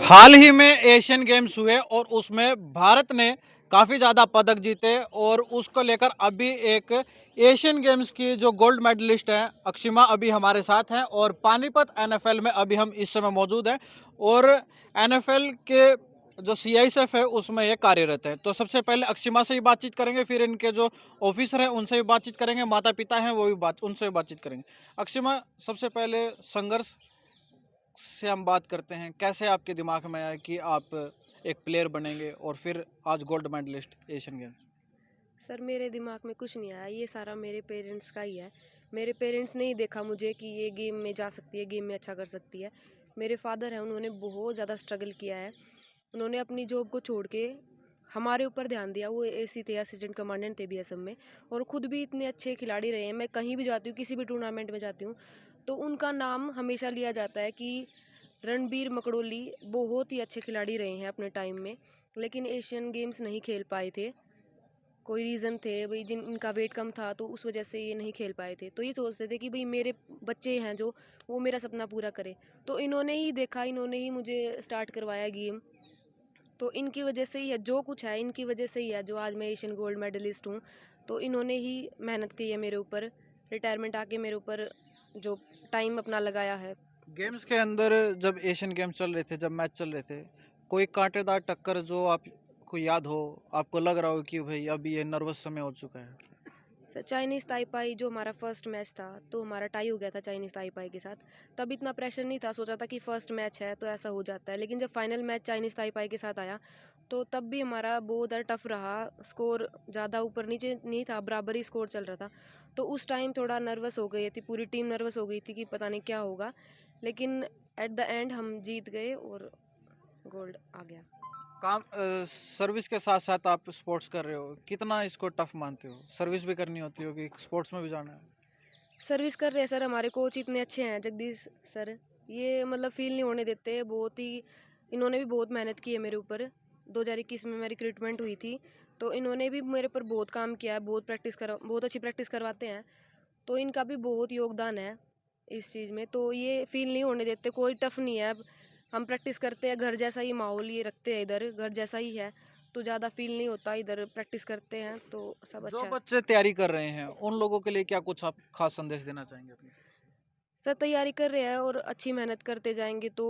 हाल ही में Asian games हुए और उसमें भारत ने काफ़ी ज़्यादा पदक जीते और उसको लेकर अभी एक एशियन गेम्स की जो गोल्ड मेडलिस्ट हैं अक्षिमा अभी हमारे साथ हैं और पानीपत एनएफएल में अभी हम इस समय मौजूद हैं और एनएफएल के जो सीआईएसएफ है उसमें ये कार्यरत है। तो सबसे पहले अक्षिमा से ही बातचीत करेंगे, फिर इनके जो ऑफिसर हैं उनसे भी बातचीत करेंगे, माता पिता हैं वो भी उनसे भी बातचीत करेंगे। अक्षिमा, सबसे पहले संघर्ष से हम बात करते हैं। कैसे आपके दिमाग में आया कि आप एक प्लेयर बनेंगे और फिर आज gold medalist Asian game? Sir मेरे दिमाग में कुछ नहीं आया, ये सारा मेरे पेरेंट्स का ही है। मेरे पेरेंट्स ने ही देखा मुझे कि ये गेम में जा सकती है, गेम में अच्छा कर सकती है। मेरे फादर हैं, उन्होंने बहुत ज़्यादा स्ट्रगल किया है। उन्होंने अपनी जॉब को छोड़ के हमारे ऊपर ध्यान दिया। वो एसी थे, असिस्टेंट कमांडेंट थे बीएसएफ में, और ख़ुद भी इतने अच्छे खिलाड़ी रहे हैं। मैं कहीं भी जाती हूँ, किसी भी टूर्नामेंट में जाती हूँ, तो उनका नाम हमेशा लिया जाता है कि रणबीर मकड़ोली बहुत ही अच्छे खिलाड़ी रहे हैं अपने टाइम में, लेकिन एशियन गेम्स नहीं खेल पाए थे। कोई रीज़न थे भाई, जिन इनका वेट कम था तो उस वजह से ये नहीं खेल पाए थे। तो ये सोचते थे कि भाई मेरे बच्चे हैं जो, वो मेरा सपना पूरा करें। तो इन्होंने ही देखा, इन्होंने ही मुझे स्टार्ट करवाया गेम। तो इनकी वजह से ही है, जो कुछ है इनकी वजह से ही है जो आज मैं एशियन गोल्ड मेडलिस्ट हूँ। तो इन्होंने ही मेहनत की है मेरे ऊपर, रिटायरमेंट आके मेरे ऊपर जो टाइम अपना लगाया है। गेम्स के अंदर जब एशियन गेम चल रहे थे, जब मैच चल रहे थे, कोई कांटेदार टक्कर जो आपको याद हो, आपको लग रहा हो कि भाई अभी ये नर्वस समय हो चुका है? सर चाइनीज़ ताइपाई जो हमारा फर्स्ट मैच था, तो हमारा टाई हो गया था चाइनीज़ ताइपाई के साथ। तब इतना प्रेशर नहीं था, सोचा था कि फर्स्ट मैच है तो ऐसा हो जाता है। लेकिन जब फाइनल मैच चाइनीज़ ताइपाई के साथ आया, तो तब भी हमारा बहुत ज़्यादा टफ रहा। स्कोर ज़्यादा ऊपर नीचे नहीं था, बराबर ही स्कोर चल रहा था। तो उस टाइम थोड़ा नर्वस हो गई थी, पूरी टीम नर्वस हो गई थी कि पता नहीं क्या होगा। लेकिन एट द एंड हम जीत गए और गोल्ड आ गया। सर्विस के साथ साथ आप स्पोर्ट्स कर रहे हो, कितना इसको टफ मानते हो? सर्विस भी करनी होती होगी, स्पोर्ट्स में भी जाना है। सर्विस कर रहे हैं सर, हमारे कोच इतने अच्छे हैं जगदीश सर। ये मतलब फील नहीं होने देते, बहुत ही इन्होंने भी बहुत मेहनत की है मेरे ऊपर। 2021 में मेरी रिक्रूटमेंट हुई थी, तो इन्होंने भी मेरे पर बहुत काम किया है, बहुत अच्छी प्रैक्टिस करवाते हैं। तो इनका भी बहुत योगदान है इस चीज़ में। तो ये फील नहीं होने देते, कोई टफ नहीं है। अब हम प्रैक्टिस करते हैं, घर जैसा ही माहौल ये रखते हैं, इधर घर जैसा ही है। तो ज़्यादा फील नहीं होता, इधर प्रैक्टिस करते हैं तो सब जो अच्छा है। बच्चे तैयारी कर रहे हैं उन लोगों के लिए क्या कुछ आप खास संदेश देना चाहेंगे अपने? सर तैयारी कर रहे हैं और अच्छी मेहनत करते जाएंगे तो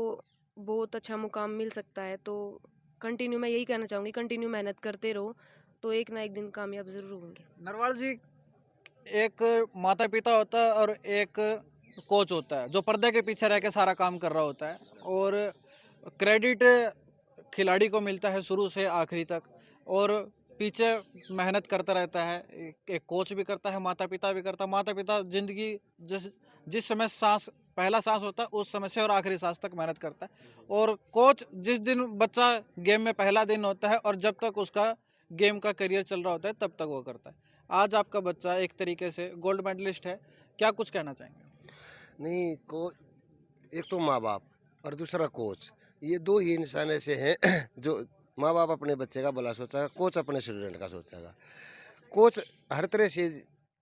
बहुत अच्छा मुकाम मिल सकता है। तो कंटिन्यू, मैं यही कहना चाहूँगी, कंटिन्यू मेहनत करते रहो तो एक ना एक दिन कामयाब ज़रूर होंगे। नरवाल जी, एक माता पिता होता है और एक कोच होता है जो पर्दे के पीछे रह के सारा काम कर रहा होता है, और क्रेडिट खिलाड़ी को मिलता है शुरू से आखिरी तक, और पीछे मेहनत करता रहता है। एक कोच भी करता है, माता पिता भी करता है। माता पिता जिंदगी जिस जिस समय सांस पहला सांस होता है उस समय से और आखिरी सांस तक मेहनत करता है, और कोच जिस दिन बच्चा गेम में पहला दिन होता है और जब तक उसका गेम का करियर चल रहा होता है तब तक वो करता है। आज आपका बच्चा एक तरीके से गोल्ड मेडलिस्ट है, क्या कुछ कहना चाहेंगे? नहीं को एक तो माँ-बाप और दूसरा कोच, ये 2 ही इंसान ऐसे हैं जो माँ-बाप अपने बच्चे का भला सोचेगा, कोच अपने स्टूडेंट का सोचेगा। कोच हर तरह से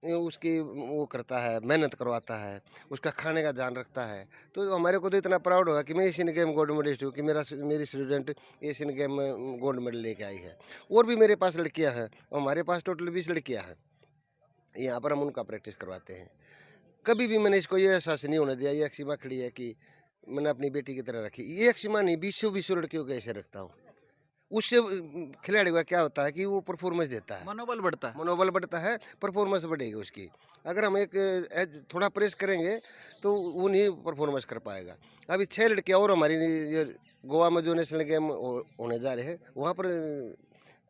उसकी वो करता है, मेहनत करवाता है, उसका खाने का ध्यान रखता है। तो हमारे को तो इतना प्राउड होगा कि मैं एशियन गेम गोल्ड मेडलिस्ट हूँ कि मेरी स्टूडेंट एशियन गेम में गोल्ड मेडल लेके आई है। और भी मेरे पास लड़कियाँ हैं, हमारे पास टोटल 20 लड़कियाँ हैं। यहाँ पर हम उनका प्रैक्टिस करवाते हैं। कभी भी मैंने इसको ये एहसास नहीं होने दिया, ये अक्सिमा खड़ी है कि मैंने अपनी बेटी की तरह रखी। ये अक्सिमा नहीं, बीसों-बीसों लड़कियों को ऐसे रखता हूँ। उससे खिलाड़ी का क्या होता है कि वो परफ़ॉर्मेंस देता है, मनोबल बढ़ता है। मनोबल बढ़ता है, परफ़ॉर्मेंस बढ़ेगी उसकी। अगर हम एक थोड़ा प्रेस करेंगे, तो वो नहीं परफ़ॉर्मेंस कर पाएगा। अभी 6 लड़कियाँ और हमारी ये गोवा में जो नेशनल गेम होने जा रहे हैं, वहाँ पर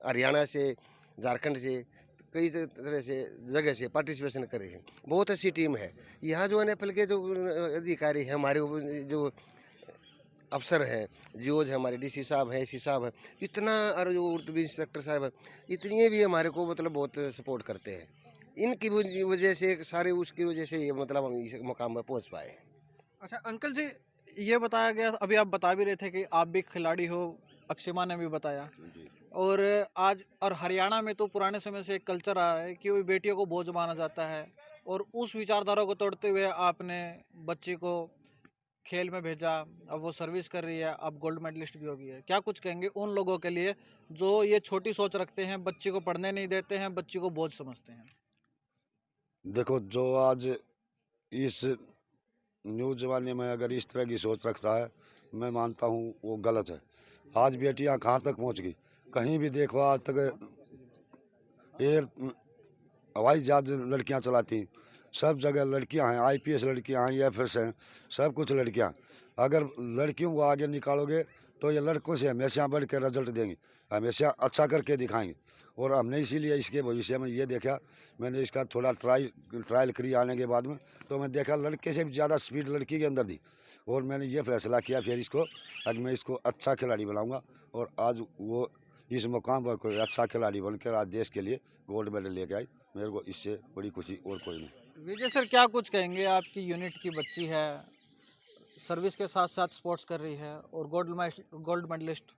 हरियाणा से, झारखंड से, कई तरह से जगह से पार्टिसिपेशन करे हैं। बहुत अच्छी टीम है। यहाँ जो एनएफएल के जो अधिकारी हैं, हमारे जो अफ़सर हैं, जीओज़ हैं, हमारे डीसी साहब हैं, एससी साहब हैं, इतना और जो भी इंस्पेक्टर साहब हैं, इतने भी हमारे को मतलब बहुत सपोर्ट करते हैं। इनकी वजह से, सारे उसकी वजह से ये मतलब हम इस मुकाम पर पहुँच पाए। अच्छा अंकल जी, ये बताया गया, अभी आप बता भी रहे थे कि आप भी खिलाड़ी हो, अक्षिमा ने भी बताया, जी। और आज और हरियाणा में तो पुराने समय से एक कल्चर रहा है कि वो बेटियों को बोझ माना जाता है, और उस विचारधारा को तोड़ते हुए आपने बच्ची को खेल में भेजा, अब वो सर्विस कर रही है, अब गोल्ड मेडलिस्ट भी हो गई है। क्या कुछ कहेंगे उन लोगों के लिए जो ये छोटी सोच रखते हैं, बच्ची को पढ़ने नहीं देते हैं, बच्ची को बोझ समझते हैं? देखो, जो आज इस न्यू ज़माने में अगर इस तरह की सोच रखता है, मैं मानता हूँ वो गलत है। आज बेटियां कहाँ तक पहुँच गई, कहीं भी देखो आज तक एयर हवाई जहाज लड़कियां चलाती, सब जगह लड़कियां हैं, आईपीएस लड़कियां हैं, एफएस हैं, सब कुछ लड़कियां। अगर लड़कियों को आगे निकालोगे तो ये लड़कों से हमेशा बढ़ के रिजल्ट देंगी, हमेशा अच्छा करके दिखाएंगे। और हमने इसीलिए इसके भविष्य में ये देखा, मैंने इसका थोड़ा ट्रायल करी आने के बाद में, तो मैं देखा लड़के से भी ज़्यादा स्पीड लड़की के अंदर थी। और मैंने ये फैसला किया फिर इसको, आज मैं इसको अच्छा खिलाड़ी बनाऊंगा। और आज वो इस मुकाम पर कोई अच्छा खिलाड़ी बनकर आज देश के लिए गोल्ड मेडल लेके आई। मेरे को इससे बड़ी खुशी और कोई नहीं। विजय सर, क्या कुछ कहेंगे? आपकी यूनिट की बच्ची है, सर्विस के साथ साथ स्पोर्ट्स कर रही है और गोल्ड मेडलिस्ट,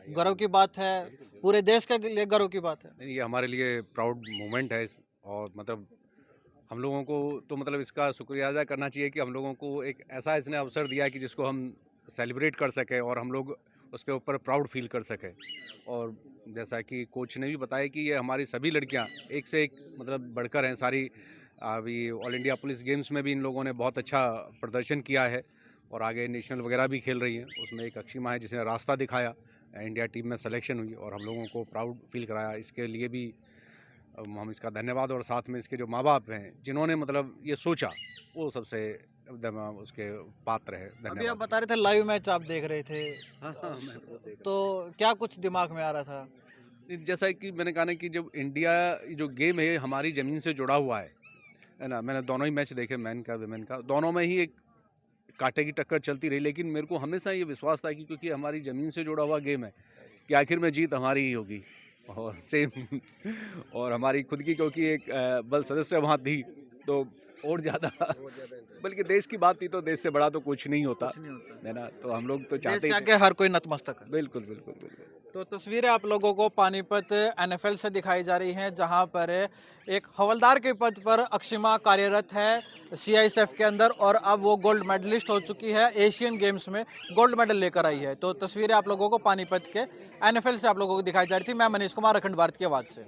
गर्व की बात है, पूरे देश के लिए गर्व की बात है। नहीं, ये हमारे लिए प्राउड मोमेंट है। और मतलब हम लोगों को तो मतलब इसका शुक्रिया अदा करना चाहिए कि हम लोगों को एक ऐसा इसने अवसर दिया कि जिसको हम सेलिब्रेट कर सकें और हम लोग उसके ऊपर प्राउड फील कर सकें। और जैसा कि कोच ने भी बताया कि ये हमारी सभी लड़कियां एक से एक मतलब बढ़कर हैं सारी। अभी ऑल इंडिया पुलिस गेम्स में भी इन लोगों ने बहुत अच्छा प्रदर्शन किया है और आगे नेशनल वगैरह भी खेल रही हैं। उसमें एक अक्षिमा है जिसने रास्ता दिखाया, इंडिया टीम में सिलेक्शन हुई और हम लोगों को प्राउड फील कराया। इसके लिए भी हम इसका धन्यवाद, और साथ में इसके जो माँ बाप हैं जिन्होंने मतलब ये सोचा, वो सबसे एकदम उसके पात्र है अभी आप धन्यवाद। बता रहे थे लाइव मैच आप देख रहे थे, हाँ, मैं तो देख तो क्या कुछ दिमाग में आ रहा था? जैसा कि मैंने कहा ना कि जब इंडिया जो गेम है हमारी ज़मीन से जुड़ा हुआ है ना। मैंने दोनों ही मैच देखे, मैन का विमेन का, दोनों में ही एक कांटे की टक्कर चलती रही। लेकिन मेरे को हमेशा ये विश्वास था कि क्योंकि हमारी ज़मीन से जुड़ा हुआ गेम है कि आखिर में जीत हमारी ही होगी। और सेम और हमारी खुद की क्योंकि एक बल सदस्य वहाँ थी, तो और ज़्यादा बल्कि देश की बात थी तो देश से बड़ा तो कुछ नहीं होता कुछ नहीं होता। है ना। तो हम लोग तो देश चाहते के ही थे। आगे हर कोई नतमस्तक है। बिल्कुल बिल्कुल बिल्कुल। तो तस्वीरें आप लोगों को पानीपत एनएफएल से दिखाई जा रही हैं, जहां पर एक हवलदार के पद पर अक्षिमा कार्यरत है सीआईएसएफ के अंदर, और अब वो गोल्ड मेडलिस्ट हो चुकी है, एशियन गेम्स में गोल्ड मेडल लेकर आई है। तो तस्वीरें आप लोगों को पानीपत के एनएफएल से आप लोगों को दिखाई जा रही थी। मैं मनीष कुमार, अखंड भारत की आवाज़ से।